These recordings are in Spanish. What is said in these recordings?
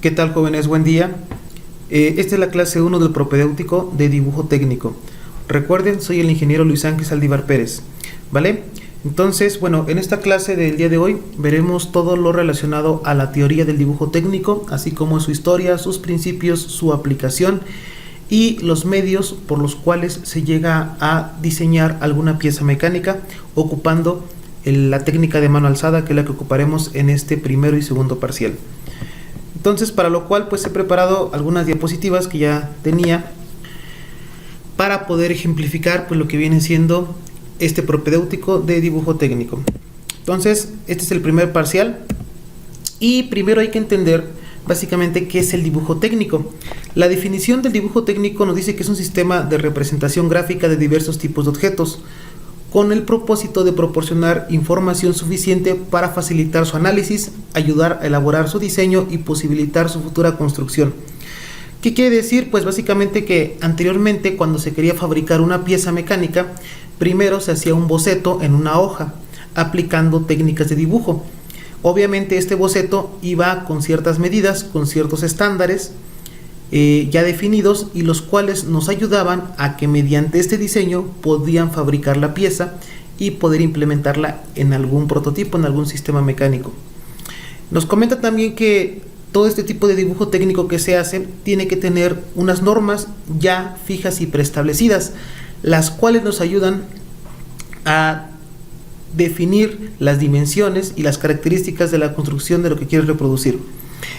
¿Qué tal, jóvenes? Buen día. Esta es la clase 1 del propedéutico de dibujo técnico. Recuerden, soy el ingeniero Luis Ángel Saldívar Pérez, ¿vale? Entonces, bueno, en esta clase del día de hoy veremos todo lo relacionado a la teoría del dibujo técnico, así como su historia, sus principios, su aplicación y los medios por los cuales se llega a diseñar alguna pieza mecánica ocupando la técnica de mano alzada, que es la que ocuparemos en este primero y segundo parcial. Entonces, para lo cual pues he preparado algunas diapositivas que ya tenía para poder ejemplificar pues lo que viene siendo este propedéutico de dibujo técnico. Entonces, este es el primer parcial y primero hay que entender básicamente qué es el dibujo técnico. La definición del dibujo técnico nos dice que es un sistema de representación gráfica de diversos tipos de objetos con el propósito de proporcionar información suficiente para facilitar su análisis, ayudar a elaborar su diseño y posibilitar su futura construcción. ¿Qué quiere decir? Pues básicamente que anteriormente, cuando se quería fabricar una pieza mecánica, primero se hacía un boceto en una hoja, aplicando técnicas de dibujo. Obviamente este boceto iba con ciertas medidas, con ciertos estándares ya definidos, y los cuales nos ayudaban a que mediante este diseño podían fabricar la pieza y poder implementarla en algún prototipo, en algún sistema mecánico. Nos comenta también que todo este tipo de dibujo técnico que se hace tiene que tener unas normas ya fijas y preestablecidas, las cuales nos ayudan a definir las dimensiones y las características de la construcción de lo que quieres reproducir.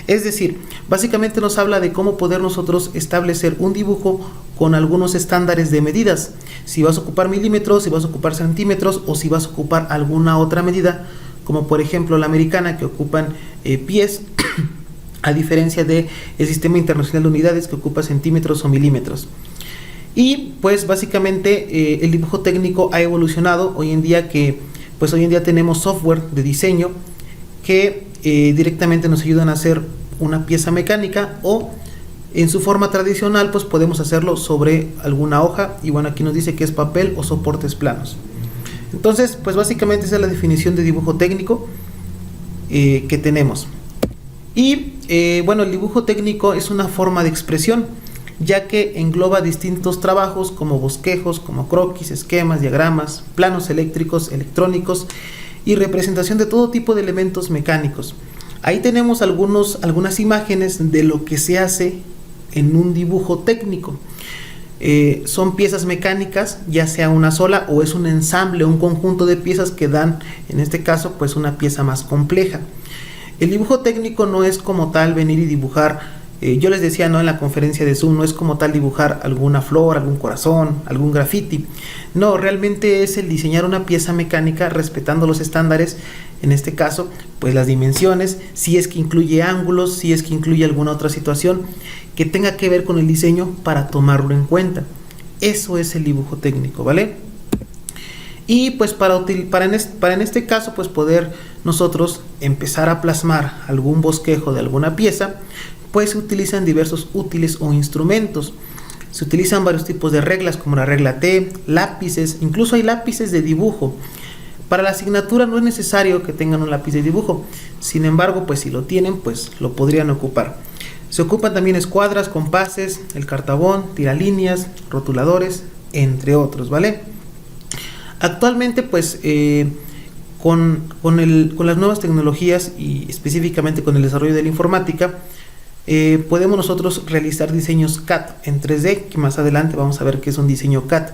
Es decir, básicamente nos habla de cómo poder nosotros establecer un dibujo con algunos estándares de medidas. Si vas a ocupar milímetros, si vas a ocupar centímetros o si vas a ocupar alguna otra medida, como por ejemplo la americana, que ocupan pies, a diferencia del sistema internacional de unidades, que ocupa centímetros o milímetros. Y pues básicamente el dibujo técnico ha evolucionado hoy en día, que pues hoy en día tenemos software de diseño que directamente nos ayudan a hacer una pieza mecánica, o en su forma tradicional pues podemos hacerlo sobre alguna hoja, y bueno, aquí nos dice que es papel o soportes planos. Entonces pues básicamente esa es la definición de dibujo técnico que tenemos. Y bueno, el dibujo técnico es una forma de expresión, ya que engloba distintos trabajos como bosquejos, como croquis, esquemas, diagramas, planos eléctricos, electrónicos y representación de todo tipo de elementos mecánicos. Ahí tenemos algunas imágenes de lo que se hace en un dibujo técnico. Son piezas mecánicas, ya sea una sola o es un ensamble, un conjunto de piezas que dan, en este caso, pues una pieza más compleja. El dibujo técnico no es como tal venir y dibujar, yo les decía, ¿no?, en la conferencia de Zoom, no es como tal dibujar alguna flor, algún corazón, algún graffiti. No, realmente es el diseñar una pieza mecánica respetando los estándares, en este caso, pues las dimensiones, si es que incluye ángulos, si es que incluye alguna otra situación que tenga que ver con el diseño para tomarlo en cuenta. Eso es el dibujo técnico, ¿vale? Y pues para en este caso pues poder nosotros empezar a plasmar algún bosquejo de alguna pieza, pues se utilizan diversos útiles o instrumentos. Se utilizan varios tipos de reglas, como la regla T, lápices, incluso hay lápices de dibujo. Para la asignatura no es necesario que tengan un lápiz de dibujo, sin embargo pues si lo tienen pues lo podrían ocupar. Se ocupan también escuadras, compases, el cartabón, tiralíneas, rotuladores, entre otros, ¿vale? Actualmente pues con las nuevas tecnologías y específicamente con el desarrollo de la informática, podemos nosotros realizar diseños CAD en 3D, que más adelante vamos a ver qué es un diseño CAD,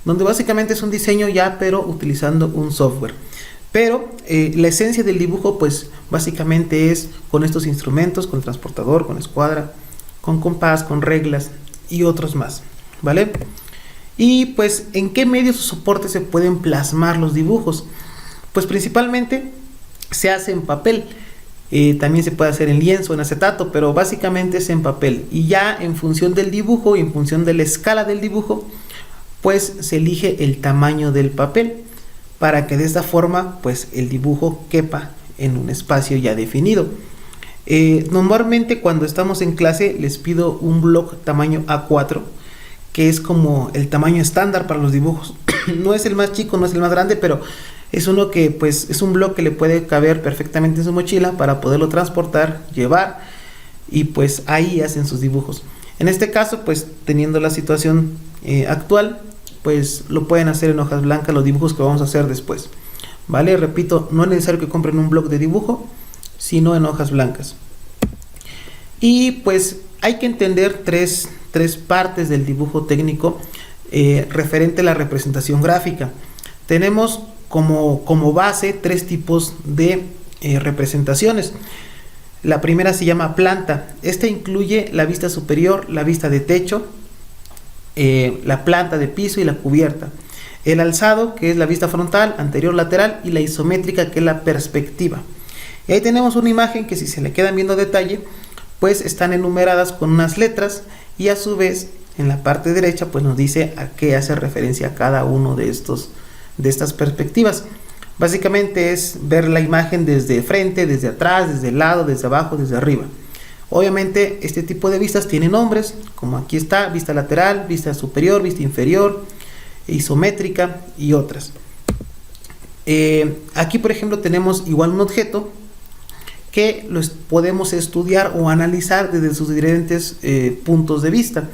donde básicamente es un diseño ya pero utilizando un software. Pero la esencia del dibujo pues básicamente es con estos instrumentos, con transportador, con escuadra, con compás, con reglas y otros más, ¿vale? Y pues ¿en qué medios o soportes se pueden plasmar los dibujos? Pues principalmente se hace en papel. También se puede hacer en lienzo, en acetato, pero básicamente es en papel, y ya en función del dibujo y en función de la escala del dibujo pues se elige el tamaño del papel para que de esta forma pues el dibujo quepa en un espacio ya definido. Normalmente cuando estamos en clase les pido un bloc tamaño A4, que es como el tamaño estándar para los dibujos. No es el más chico, no es el más grande, pero es uno que pues es un bloque que le puede caber perfectamente en su mochila para poderlo transportar, llevar y pues ahí hacen sus dibujos. En este caso, pues teniendo la situación actual, pues lo pueden hacer en hojas blancas los dibujos que vamos a hacer después, ¿vale? Repito, no es necesario que compren un bloc de dibujo, sino en hojas blancas. Y pues hay que entender tres partes del dibujo técnico referente a la representación gráfica. Tenemos como base 3 tipos de representaciones. La primera se llama planta. Esta incluye la vista superior, la vista de techo, la planta de piso y la cubierta. El alzado, que es la vista frontal, anterior, lateral, y la isométrica, que es la perspectiva. Y ahí tenemos una imagen que, si se le quedan viendo a detalle, pues están enumeradas con unas letras, y a su vez en la parte derecha pues nos dice a qué hace referencia cada uno de estas perspectivas. Básicamente es ver la imagen desde frente, desde atrás, desde el lado, desde abajo, desde arriba. Obviamente este tipo de vistas tiene nombres, como aquí está: vista lateral, vista superior, vista inferior, isométrica y otras. Aquí por ejemplo tenemos igual un objeto que los podemos estudiar o analizar desde sus diferentes puntos de vista,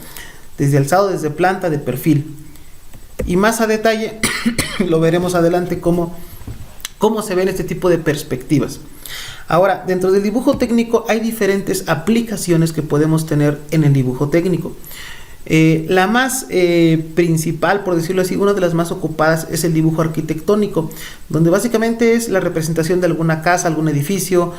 desde alzado, desde planta, de perfil. Y más a detalle lo veremos adelante cómo se ven este tipo de perspectivas. Ahora, dentro del dibujo técnico hay diferentes aplicaciones que podemos tener en el dibujo técnico. La más principal, por decirlo así, una de las más ocupadas, es el dibujo arquitectónico, donde básicamente es la representación de alguna casa, algún edificio,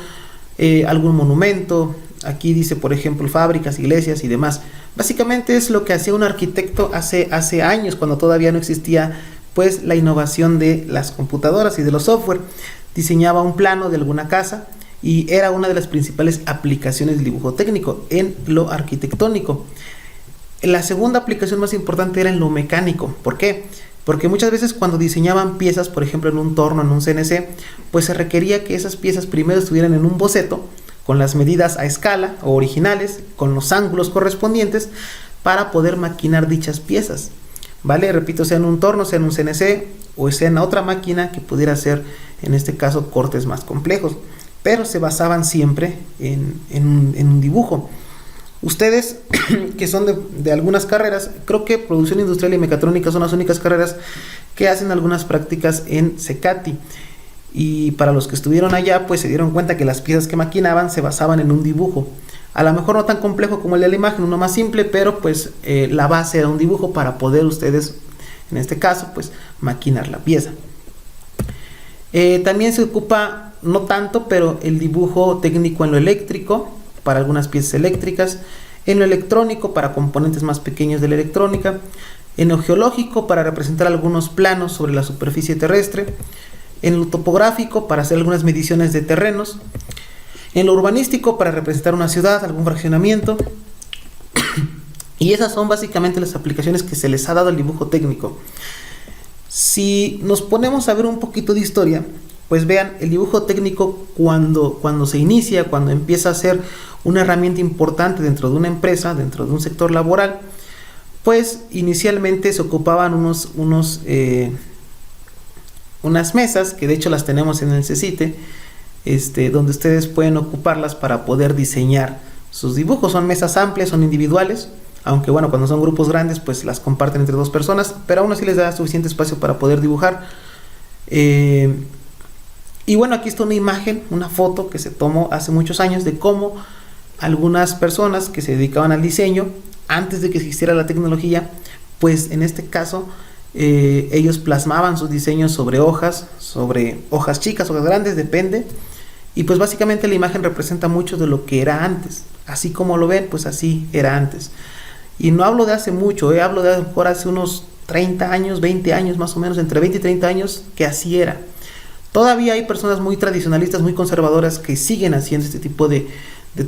algún monumento. Aquí dice, por ejemplo, fábricas, iglesias y demás. Básicamente es lo que hacía un arquitecto hace años, cuando todavía no existía pues la innovación de las computadoras y de los software. Diseñaba un plano de alguna casa y era una de las principales aplicaciones del dibujo técnico en lo arquitectónico. La segunda aplicación más importante era en lo mecánico. ¿Por qué? Porque muchas veces cuando diseñaban piezas, por ejemplo en un torno, en un CNC, pues se requería que esas piezas primero estuvieran en un boceto, con las medidas a escala o originales, con los ángulos correspondientes, para poder maquinar dichas piezas, ¿vale? Repito, sea en un torno, sea en un CNC, o sea en otra máquina que pudiera hacer, en este caso, cortes más complejos, pero se basaban siempre en un dibujo. Ustedes que son de algunas carreras, creo que producción industrial y mecatrónica son las únicas carreras que hacen algunas prácticas en CECATI. Y para los que estuvieron allá, pues se dieron cuenta que las piezas que maquinaban se basaban en un dibujo. A lo mejor no tan complejo como el de la imagen, uno más simple, pero pues la base era un dibujo para poder ustedes, en este caso, pues maquinar la pieza. También se ocupa, no tanto, pero el dibujo técnico en lo eléctrico, para algunas piezas eléctricas, en lo electrónico, para componentes más pequeños de la electrónica, en lo geológico, para representar algunos planos sobre la superficie terrestre, en lo topográfico, para hacer algunas mediciones de terrenos, en lo urbanístico, para representar una ciudad, algún fraccionamiento. Y esas son básicamente las aplicaciones que se les ha dado al dibujo técnico. Si nos ponemos a ver un poquito de historia, pues vean, el dibujo técnico cuando se inicia, cuando empieza a ser una herramienta importante dentro de una empresa, dentro de un sector laboral, pues inicialmente se ocupaban unas mesas, que de hecho las tenemos en el CECITE, donde ustedes pueden ocuparlas para poder diseñar sus dibujos. Son mesas amplias, son individuales, aunque bueno, cuando son grupos grandes pues las comparten entre 2 personas, pero aún así les da suficiente espacio para poder dibujar. Y bueno, aquí está una imagen, una foto que se tomó hace muchos años de cómo algunas personas que se dedicaban al diseño, antes de que existiera la tecnología, pues en este caso ellos plasmaban sus diseños sobre hojas chicas, hojas grandes, depende. Y pues básicamente la imagen representa mucho de lo que era antes. Así como lo ven, pues así era antes. Y no hablo de hace mucho, hablo de a lo mejor hace unos 30 años, 20 años más o menos, entre 20 y 30 años, que así era. Todavía hay personas muy tradicionalistas, muy conservadoras, que siguen haciendo este tipo de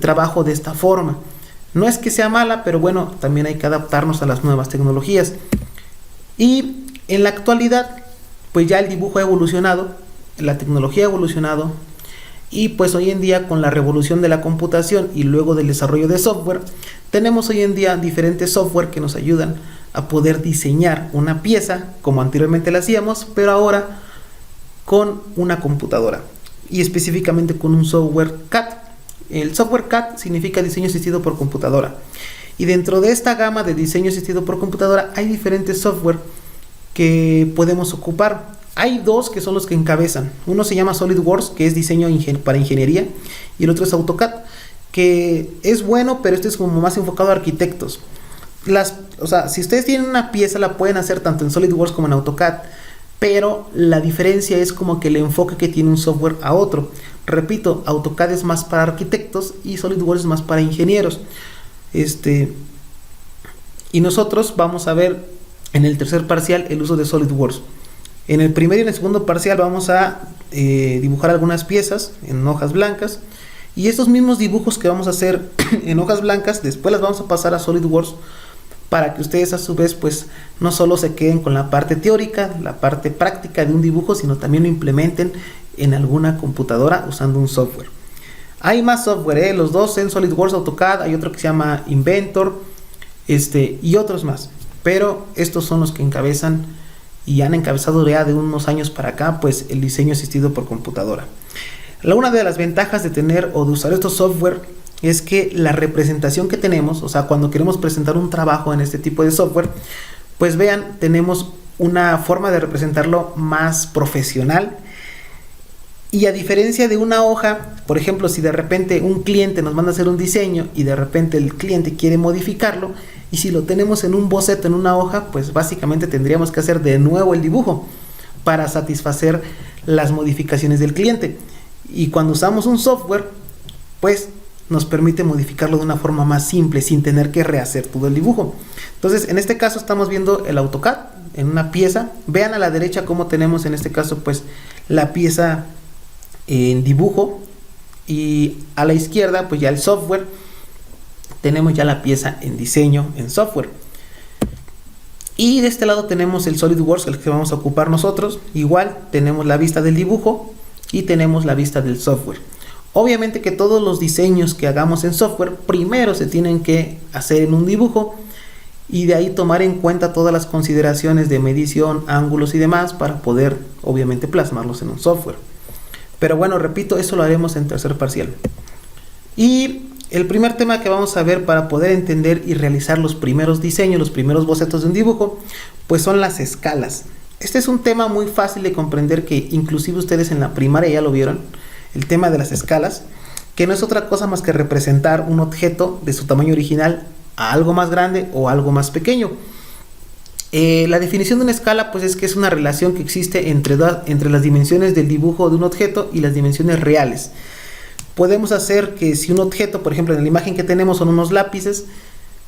trabajo de esta forma. No es que sea mala, pero bueno, también hay que adaptarnos a las nuevas tecnologías. Y en la actualidad, pues ya el dibujo ha evolucionado, la tecnología ha evolucionado, y pues hoy en día, con la revolución de la computación y luego del desarrollo de software, tenemos hoy en día diferentes software que nos ayudan a poder diseñar una pieza como anteriormente la hacíamos, pero ahora con una computadora, y específicamente con un software CAD. El software CAD significa diseño asistido por computadora. Y dentro de esta gama de diseño asistido por computadora hay diferentes software que podemos ocupar. Hay dos que son los que encabezan. Uno se llama SolidWorks, que es diseño para ingeniería, y el otro es AutoCAD, que es bueno, pero este es como más enfocado a arquitectos. O sea, si ustedes tienen una pieza, la pueden hacer tanto en SolidWorks como en AutoCAD, pero la diferencia es como que el enfoque que tiene un software a otro. Repito, AutoCAD es más para arquitectos y SolidWorks es más para ingenieros. Y nosotros vamos a ver en el tercer parcial el uso de SolidWorks. En el primer y en el segundo parcial vamos a dibujar algunas piezas en hojas blancas, y estos mismos dibujos que vamos a hacer en hojas blancas después las vamos a pasar a SolidWorks para que ustedes a su vez pues no solo se queden con la parte teórica, la parte práctica de un dibujo, sino también lo implementen en alguna computadora usando un software. Hay más software, los dos en SolidWorks, AutoCAD, hay otro que se llama Inventor, y otros más, pero estos son los que encabezan y han encabezado ya de unos años para acá pues el diseño asistido por computadora. Una de las ventajas de tener o de usar estos software es que la representación que tenemos, o sea, cuando queremos presentar un trabajo en este tipo de software, pues vean, tenemos una forma de representarlo más profesional. Y a diferencia de una hoja, por ejemplo, si de repente un cliente nos manda a hacer un diseño y de repente el cliente quiere modificarlo, y si lo tenemos en un boceto, en una hoja, pues básicamente tendríamos que hacer de nuevo el dibujo para satisfacer las modificaciones del cliente. Y cuando usamos un software, pues nos permite modificarlo de una forma más simple, sin tener que rehacer todo el dibujo. Entonces, en este caso estamos viendo el AutoCAD en una pieza. Vean a la derecha cómo tenemos en este caso pues la pieza en dibujo, y a la izquierda pues ya el software, tenemos ya la pieza en diseño en software. Y de este lado tenemos el SolidWorks, el que vamos a ocupar nosotros. Igual tenemos la vista del dibujo y tenemos la vista del software. Obviamente que todos los diseños que hagamos en software primero se tienen que hacer en un dibujo, y de ahí tomar en cuenta todas las consideraciones de medición, ángulos y demás para poder obviamente plasmarlos en un software. Pero bueno, repito, eso lo haremos en tercer parcial. Y el primer tema que vamos a ver para poder entender y realizar los primeros diseños, los primeros bocetos de un dibujo, pues son las escalas. Este es un tema muy fácil de comprender, que inclusive ustedes en la primaria ya lo vieron, el tema de las escalas, que no es otra cosa más que representar un objeto de su tamaño original a algo más grande o algo más pequeño. La definición de una escala pues es que es una relación que existe entre las dimensiones del dibujo de un objeto y las dimensiones reales. Podemos hacer que si un objeto, por ejemplo en la imagen que tenemos son unos lápices,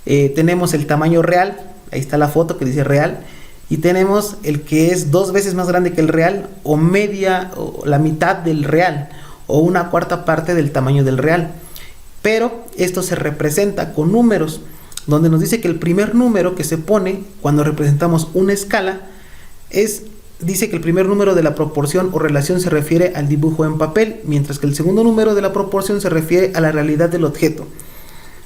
tenemos el tamaño real, ahí está la foto que dice real, y tenemos el que es 2 veces más grande que el real, o media, o la mitad del real, o una cuarta parte del tamaño del real. Pero esto se representa con números, donde nos dice que el primer número que se pone cuando representamos una escala dice que el primer número de la proporción o relación se refiere al dibujo en papel, mientras que el segundo número de la proporción se refiere a la realidad del objeto.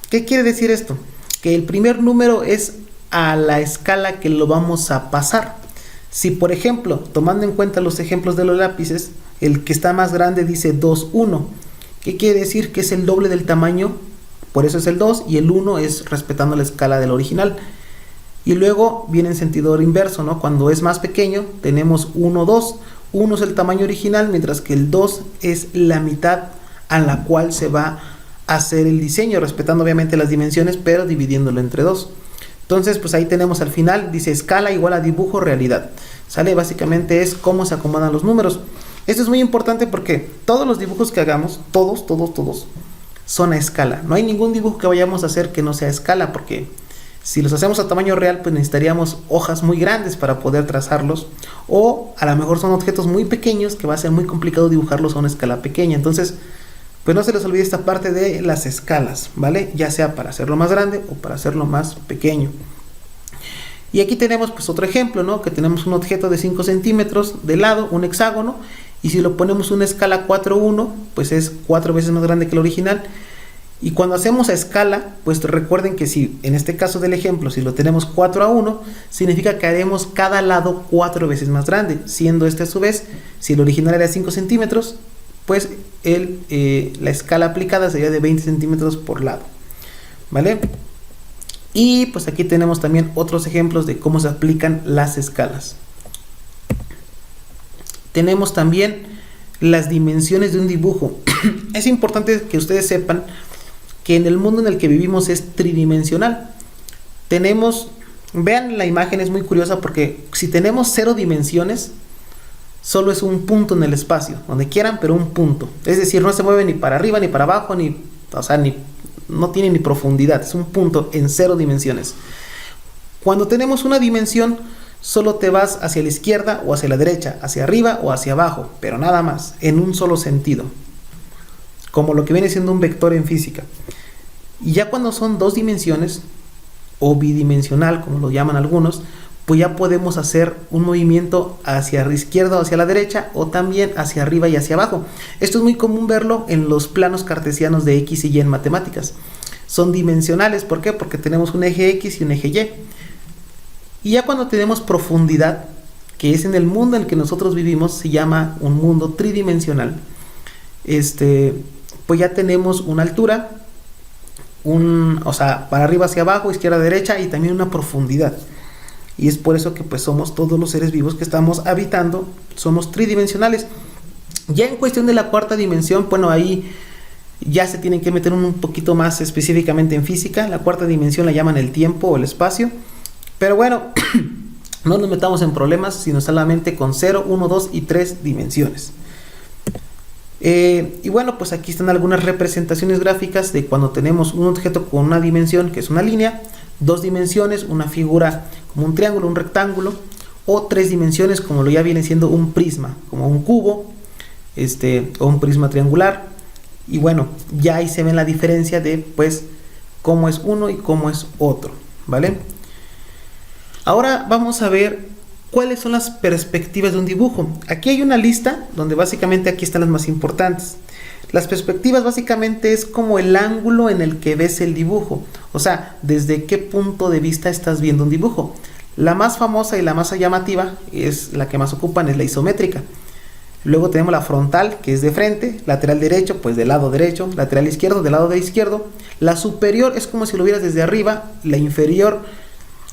¿Qué quiere decir esto? Que el primer número es a la escala que lo vamos a pasar. Si por ejemplo, tomando en cuenta los ejemplos de los lápices, el que está más grande dice 2, 1. ¿Qué quiere decir? Que es el doble del tamaño, por eso es el 2, y el 1 es respetando la escala del original. Y luego viene en sentido inverso, ¿no? Cuando es más pequeño tenemos 1, 2. 1 es el tamaño original, mientras que el 2 es la mitad a la cual se va a hacer el diseño, respetando obviamente las dimensiones, pero dividiéndolo entre 2. Entonces pues ahí tenemos al final, dice escala igual a dibujo realidad. ¿Sale? Básicamente es cómo se acomodan los números. Esto es muy importante porque todos los dibujos que hagamos, todos, son a escala. No hay ningún dibujo que vayamos a hacer que no sea a escala, porque si los hacemos a tamaño real, pues necesitaríamos hojas muy grandes para poder trazarlos, o a lo mejor son objetos muy pequeños que va a ser muy complicado dibujarlos a una escala pequeña. Entonces, pues no se les olvide esta parte de las escalas, ¿vale? Ya sea para hacerlo más grande o para hacerlo más pequeño. Y aquí tenemos pues otro ejemplo, ¿no? Que tenemos un objeto de 5 centímetros de lado, un hexágono, y si lo ponemos una escala 4:1, pues es 4 veces más grande que el original. Y cuando hacemos a escala, pues recuerden que si en este caso del ejemplo, si lo tenemos 4:1, significa que haremos cada lado 4 veces más grande, siendo este a su vez, si el original era 5 centímetros, pues la escala aplicada sería de 20 centímetros por lado, ¿vale? Y pues aquí tenemos también otros ejemplos de cómo se aplican las escalas. Tenemos también las dimensiones de un dibujo. Es importante que ustedes sepan que en el mundo en el que vivimos es tridimensional. Vean la imagen, es muy curiosa porque si tenemos 0 dimensiones, solo es un punto en el espacio, donde quieran, pero un punto. Es decir, no se mueve ni para arriba ni para abajo, no tiene ni profundidad, es un punto en 0 dimensiones. Cuando tenemos una dimensión, solo te vas hacia la izquierda o hacia la derecha, hacia arriba o hacia abajo, pero nada más, en un solo sentido, como lo que viene siendo un vector en física. Y ya cuando son 2 dimensiones, o bidimensional, como lo llaman algunos, pues ya podemos hacer un movimiento hacia la izquierda o hacia la derecha, o también hacia arriba y hacia abajo. Esto es muy común verlo en los planos cartesianos de X y Y en matemáticas. Son dimensionales, ¿por qué? Porque tenemos un eje X y un eje Y. Y ya cuando tenemos profundidad, que es en el mundo en el que nosotros vivimos, se llama un mundo tridimensional. Pues ya tenemos una altura, para arriba hacia abajo, izquierda derecha, y también una profundidad. Y es por eso que pues somos todos los seres vivos que estamos habitando, somos tridimensionales. Ya en cuestión de la cuarta dimensión, bueno, ahí ya se tienen que meter un poquito más específicamente en física. La cuarta dimensión la llaman el tiempo o el espacio. Pero bueno, no nos metamos en problemas, sino solamente con 0, 1, 2 y 3 dimensiones. Y bueno, pues aquí están algunas representaciones gráficas de cuando tenemos un objeto con una dimensión, que es una línea, 2 dimensiones, una figura como un triángulo, un rectángulo, o 3 dimensiones, como lo ya viene siendo un prisma, como un cubo, o un prisma triangular. Y bueno, ya ahí se ve la diferencia de pues cómo es uno y cómo es otro, ¿vale? Ahora vamos a ver cuáles son las perspectivas de un dibujo. Aquí hay una lista donde básicamente aquí están las más importantes. Las perspectivas básicamente es como el ángulo en el que ves el dibujo, o sea, desde qué punto de vista estás viendo un dibujo. La más famosa y la más llamativa, es la que más ocupan, es la isométrica. Luego tenemos la frontal, que es de frente, lateral derecho, pues del lado derecho, lateral izquierdo, del lado de izquierdo. La superior es como si lo vieras desde arriba, la inferior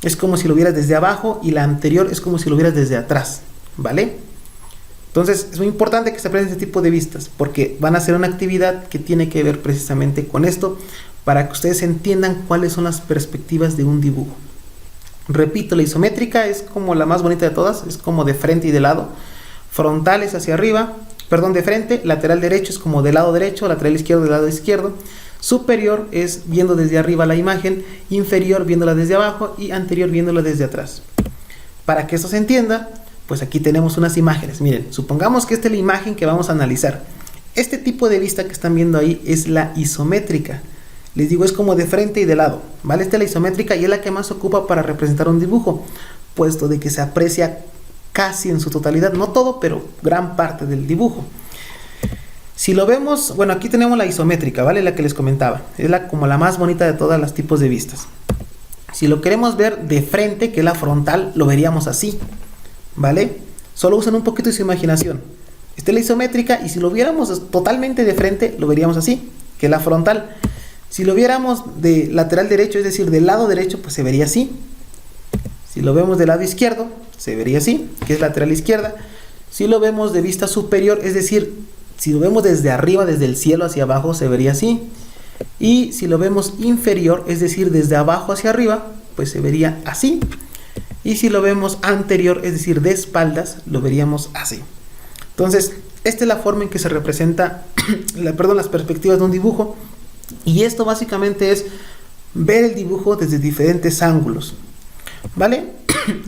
es como si lo vieras desde abajo y la anterior es como si lo vieras desde atrás, ¿vale? Entonces es muy importante que se aprendan este tipo de vistas porque van a hacer una actividad que tiene que ver precisamente con esto para que ustedes entiendan cuáles son las perspectivas de un dibujo. Repito, la isométrica es como la más bonita de todas, es como de frente y de lado. Frontal es hacia arriba, de frente, lateral derecho es como del lado derecho, lateral izquierdo del lado izquierdo. Superior es viendo desde arriba la imagen, inferior viéndola desde abajo y anterior viéndola desde atrás. Para que esto se entienda, pues aquí tenemos unas imágenes. Miren, supongamos que esta es la imagen que vamos a analizar. Este tipo de vista que están viendo ahí es la isométrica. Les digo, es como de frente y de lado, ¿vale? Esta es la isométrica y es la que más se ocupa para representar un dibujo, puesto de que se aprecia casi en su totalidad, no todo, pero gran parte del dibujo. Si lo vemos, bueno, aquí tenemos la isométrica, ¿vale? La que les comentaba. Es como la más bonita de todos los tipos de vistas. Si lo queremos ver de frente, que es la frontal, lo veríamos así, ¿vale? Solo usen un poquito de su imaginación. Esta es la isométrica y si lo viéramos totalmente de frente, lo veríamos así, que es la frontal. Si lo viéramos de lateral derecho, es decir, del lado derecho, pues se vería así. Si lo vemos del lado izquierdo, se vería así, que es lateral izquierda. Si lo vemos de vista superior, es decir, si lo vemos desde arriba, desde el cielo hacia abajo, se vería así. Y si lo vemos inferior, es decir, desde abajo hacia arriba, pues se vería así. Y si lo vemos anterior, es decir, de espaldas, lo veríamos así. Entonces, esta es la forma en que se representa las perspectivas de un dibujo. Y esto básicamente es ver el dibujo desde diferentes ángulos, ¿vale?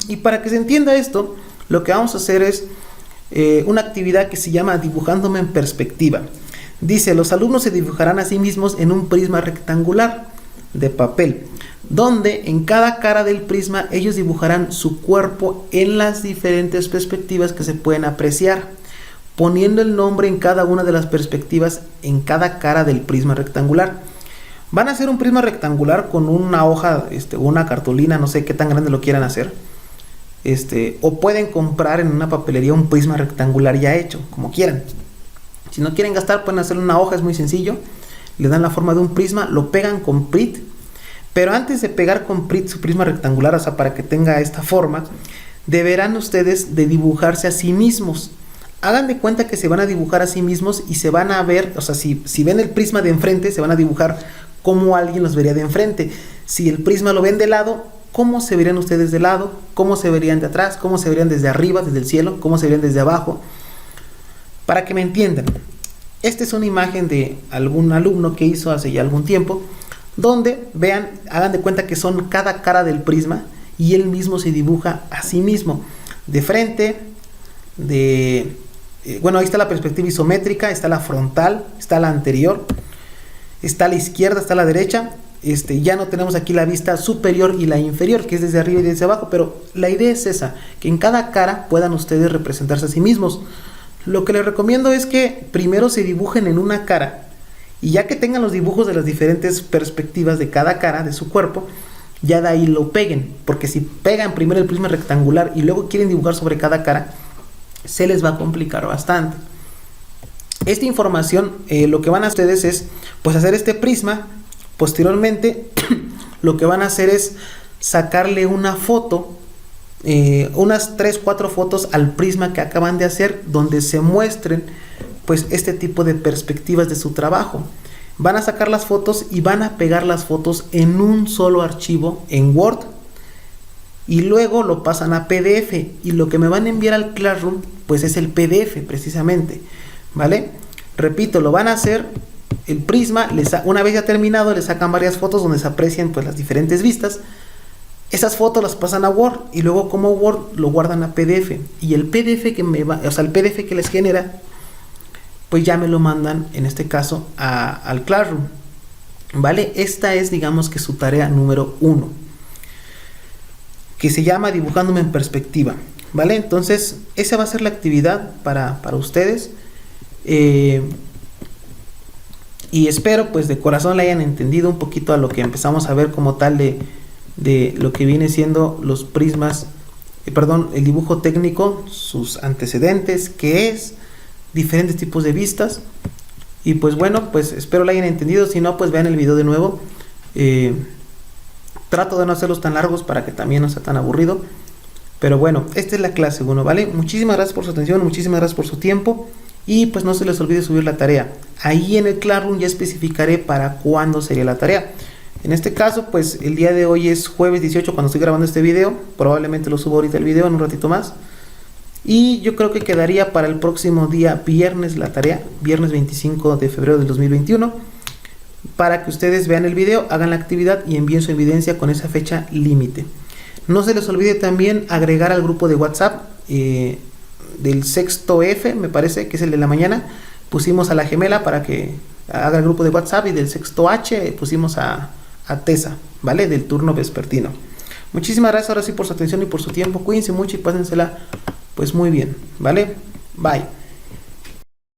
Y para que se entienda esto, lo que vamos a hacer es una actividad que se llama dibujándome en perspectiva. Dice, los alumnos se dibujarán a sí mismos en un prisma rectangular de papel, donde en cada cara del prisma ellos dibujarán su cuerpo en las diferentes perspectivas que se pueden apreciar, poniendo el nombre en cada una de las perspectivas en cada cara del prisma rectangular. Van a hacer un prisma rectangular con una hoja, una cartulina, no sé qué tan grande lo quieran hacer. O pueden comprar en una papelería un prisma rectangular ya hecho, como quieran. Si no quieren gastar, pueden hacer una hoja, es muy sencillo. Le dan la forma de un prisma, lo pegan con PRIT. Pero antes de pegar con PRIT su prisma rectangular, o sea, para que tenga esta forma, deberán ustedes de dibujarse a sí mismos. Hagan de cuenta que se van a dibujar a sí mismos y se van a ver, o sea, si ven el prisma de enfrente, se van a dibujar cómo alguien los vería de enfrente. Si el prisma lo ven de lado, cómo se verían ustedes de lado, cómo se verían de atrás, cómo se verían desde arriba, desde el cielo, cómo se verían desde abajo. Para que me entiendan, esta es una imagen de algún alumno que hizo hace ya algún tiempo, donde vean, hagan de cuenta que son cada cara del prisma y él mismo se dibuja a sí mismo, de frente, bueno, ahí está la perspectiva isométrica, está la frontal, está la anterior, está la izquierda, está la derecha. Ya no tenemos aquí la vista superior y la inferior, que es desde arriba y desde abajo, pero la idea es esa, que en cada cara puedan ustedes representarse a sí mismos. Lo que les recomiendo es que primero se dibujen en una cara, y ya que tengan los dibujos de las diferentes perspectivas de cada cara de su cuerpo, ya de ahí lo peguen, porque si pegan primero el prisma rectangular y luego quieren dibujar sobre cada cara, se les va a complicar bastante. Esta información, lo que van a ustedes es pues hacer este prisma. Posteriormente lo que van a hacer es sacarle una foto, unas 3-4 fotos al prisma que acaban de hacer, donde se muestren pues este tipo de perspectivas de su trabajo. Van a sacar las fotos y van a pegar las fotos en un solo archivo en Word, y luego lo pasan a PDF, y lo que me van a enviar al Classroom pues es el PDF precisamente, ¿vale? Repito, lo van a hacer el prisma, una vez ya terminado, le sacan varias fotos donde se aprecian pues las diferentes vistas. Esas fotos las pasan a Word y luego como Word lo guardan a PDF, y el PDF el PDF que les genera pues ya me lo mandan en este caso al Classroom, ¿vale? Esta es, digamos, que su tarea número 1, que se llama dibujándome en perspectiva, ¿vale? Entonces esa va a ser la actividad para ustedes. Y espero pues de corazón le hayan entendido un poquito a lo que empezamos a ver como tal de lo que viene siendo los prismas, el dibujo técnico, sus antecedentes, qué es, diferentes tipos de vistas. Y pues bueno, pues espero lo hayan entendido. Si no, pues vean el video de nuevo. Trato de no hacerlos tan largos para que también no sea tan aburrido. Pero bueno, esta es la clase 1, ¿vale? Muchísimas gracias por su atención, muchísimas gracias por su tiempo. Y pues no se les olvide subir la tarea. Ahí en el Classroom ya especificaré para cuándo sería la tarea. En este caso, pues el día de hoy es jueves 18 cuando estoy grabando este video. Probablemente lo subo ahorita el video en un ratito más. Y yo creo que quedaría para el próximo día viernes la tarea, viernes 25 de febrero del 2021. Para que ustedes vean el video, hagan la actividad y envíen su evidencia con esa fecha límite. No se les olvide también agregar al grupo de WhatsApp del sexto F, me parece que es el de la mañana. Pusimos a la gemela para que haga el grupo de WhatsApp, y del sexto H pusimos a Tessa, ¿vale? Del turno vespertino. Muchísimas gracias ahora sí por su atención y por su tiempo. Cuídense mucho y pásensela pues muy bien, ¿vale? Bye.